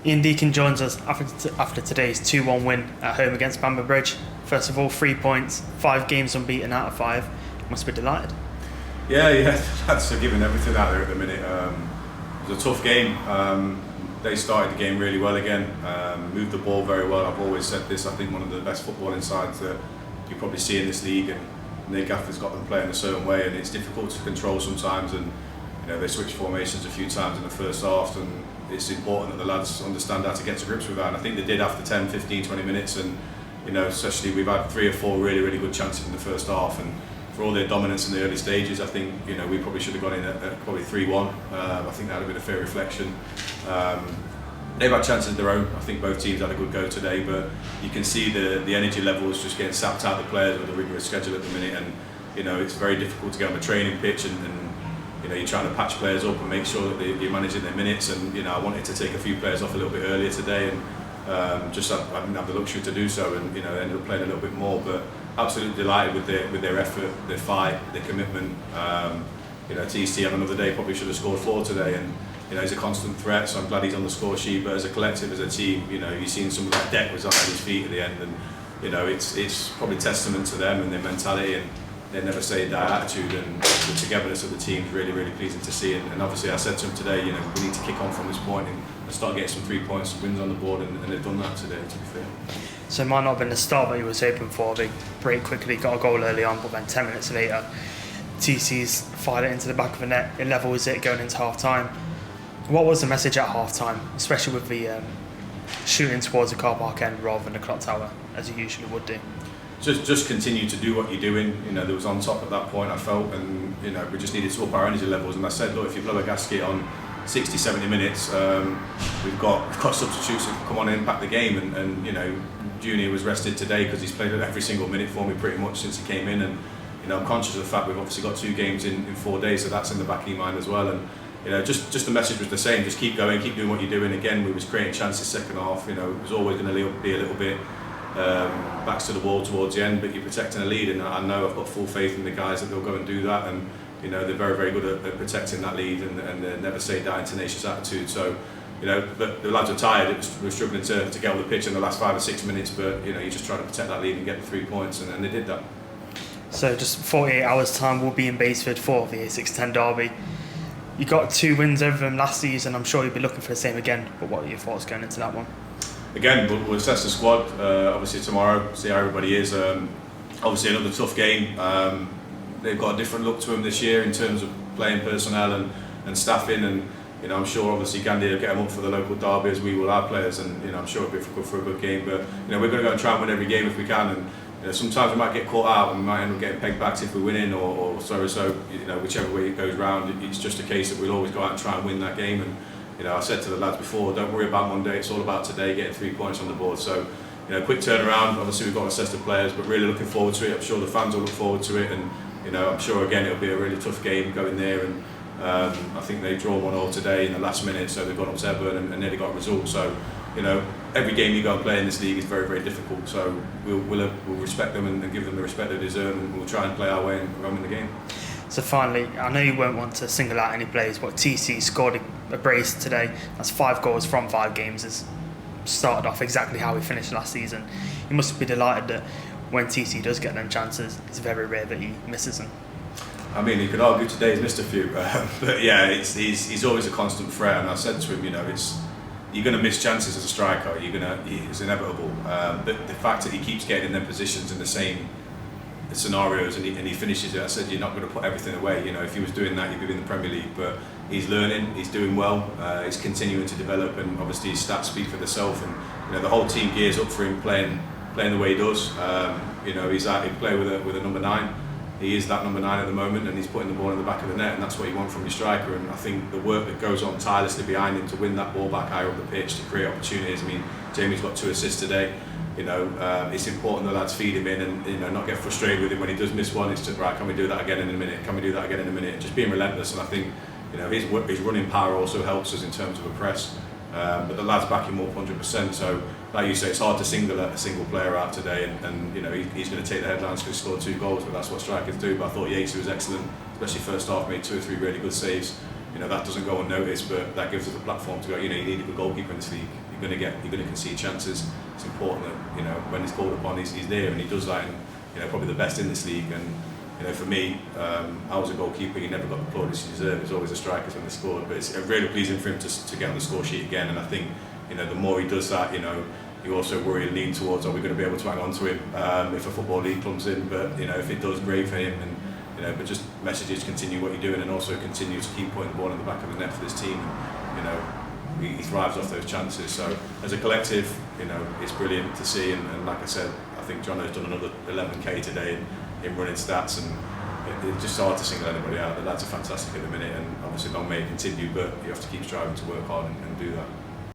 Ian Deakin joins us after today's 2-1 win at home against Bamber Bridge. First of all, 3 points, 5 games unbeaten out of 5. Must be delighted. Yeah, that's giving everything out there at the minute. It was a tough game. They started the game really well again, moved the ball very well. I've always said this, I think one of the best footballing sides that you probably see in this league, and Nick Gaffer's got them playing a certain way, and it's difficult to control sometimes, and they switch formations a few times in the first half, and it's important that the lads understand how to get to grips with that, and I think they did after 10, 15, 20 minutes, and especially we've had 3 or 4 really good chances in the first half, and for all their dominance in the early stages, I think we probably should have gone in at probably 3-1. I think that would have been a fair reflection. They've had chances of their own. I think both teams had a good go today, but you can see the energy levels just getting sapped out of the players with a rigorous schedule at the minute, and it's very difficult to get on the training pitch, and you're trying to patch players up and make sure that you're managing their minutes, and I wanted to take a few players off a little bit earlier today, and I didn't have the luxury to do so, and ended up playing a little bit more, but absolutely delighted with their effort, their fight, their commitment. TC on another day probably should have scored 4 today, and he's a constant threat, so I'm glad he's on the score sheet, but as a collective, as a team, you've seen some of that debt was on his feet at the end, and it's probably testament to them and their mentality, and they never say that attitude, and the togetherness of the team is really pleasing to see, and obviously I said to him today, we need to kick on from this point and start getting some 3 points, wins on the board, and they've done that today, to be fair. So it might not have been the start that he was hoping for. They break quickly, got a goal early on, but then 10 minutes later, TC's fired it into the back of the net. It levels it going into half time. What was the message at half time, especially with the shooting towards the car park end rather than the clock tower, as you usually would do? Just continue to do what you're doing. There was on top at that point, I felt, and we just needed to up our energy levels. And I said, look, if you blow a gasket on 60, 70 minutes, we've got substitutes that can come on and impact the game. And Junior was rested today because he's played every single minute for me pretty much since he came in. And I'm conscious of the fact we've obviously got 2 games in 4 days, so that's in the back of your mind as well. And just the message was the same. Just keep going, keep doing what you're doing. Again, we was creating chances second half. It was always going to be a little bit backs to the wall towards the end, but you're protecting a lead, and I know I've got full faith in the guys that they'll go and do that, and they're very good at protecting that lead, and they never say die, tenacious attitude. So but the lads are tired. We're struggling to get on the pitch in the last 5 or 6 minutes, but you just try to protect that lead and get the 3 points, and they did that. So just 48 hours time, we'll be in Baseford for the A610 derby. You got 2 wins over them last season. I'm sure you'll be looking for the same again, but what are your thoughts going into that one? Again, we'll assess the squad obviously tomorrow, see how everybody is. Obviously another tough game. They've got a different look to them this year in terms of playing personnel and staffing, and I'm sure obviously Gandhi will get them up for the local derby, as we will our players, and I'm sure it'll be for a good game, but we're going to go and try and win every game if we can, and sometimes we might get caught out and we might end up getting pegged back if we're winning, or so whichever way it goes round, it's just a case that we'll always go out and try and win that game. And I said to the lads before, don't worry about Monday, it's all about today, getting 3 points on the board. So, quick turnaround. Obviously, we've got to assess the players, but really looking forward to it. I'm sure the fans will look forward to it, and I'm sure again it'll be a really tough game going there. And I think they draw 1-1 today in the last minute, so they've gone up to Everton and nearly got a result. So, every game you go and play in this league is very difficult. So we'll respect them and give them the respect they deserve, and we'll try and play our way and win the game. So finally, I know you won't want to single out any players, but TC scored a brace today. That's 5 goals from 5 games. It's started off exactly how we finished last season. You must be delighted that when TC does get them chances, it's very rare that he misses them. I mean, you could argue today he's missed a few, but yeah, he's always a constant threat. And I said to him, you're going to miss chances as a striker. It's inevitable. But the fact that he keeps getting in them positions in the same scenarios and he finishes it, I said you're not going to put everything away. If he was doing that, you'd be in the Premier League, but he's learning, he's doing well, he's continuing to develop, and obviously his stats speak for themselves, and the whole team gears up for him playing the way he does. He play with a number 9. He is that number 9 at the moment, and he's putting the ball in the back of the net, and that's what you want from your striker. And I think the work that goes on tirelessly behind him to win that ball back higher up the pitch, to create opportunities. I mean, Jamie's got 2 assists today. It's important the lads feed him in, and not get frustrated with him when he does miss one. It's just, right, can we do that again in a minute? Can we do that again in a minute? Just being relentless, and I think his running power also helps us in terms of a press. But the lads back him up 100%. So, like you say, it's hard to single a single player out today, and he's going to take the headlines because he scored 2 goals, but that's what strikers do. But I thought Yates was excellent, especially first half, made 2 or 3 really good saves. That doesn't go unnoticed, but that gives us a platform to go. You need a good goalkeeper in this league. you're going to concede chances. It's important that, you know, when he's called upon, he's there, and he does that. And, you know, probably the best in this league. And, you know, for me, I was a goalkeeper. He never got the plaudits he deserved. It was always the strikers when they scored. But it's really pleasing for him to get on the score sheet again. And I think, you know, the more he does that, you know, you also worry and lean towards, are we going to be able to hang on to him if a football league comes in? But, you know, if it does, great for him. And, you know, but just messages, continue what you're doing, and also continue to keep putting the ball in the back of the net for this team. And, you know, he thrives off those chances. So as a collective, you know, it's brilliant to see. And like I said, I think Jono's done another 11k today in running stats, and it's just hard to single anybody out. But that's a fantastic at the minute, and obviously long may it continue, but you have to keep striving to work hard and do that.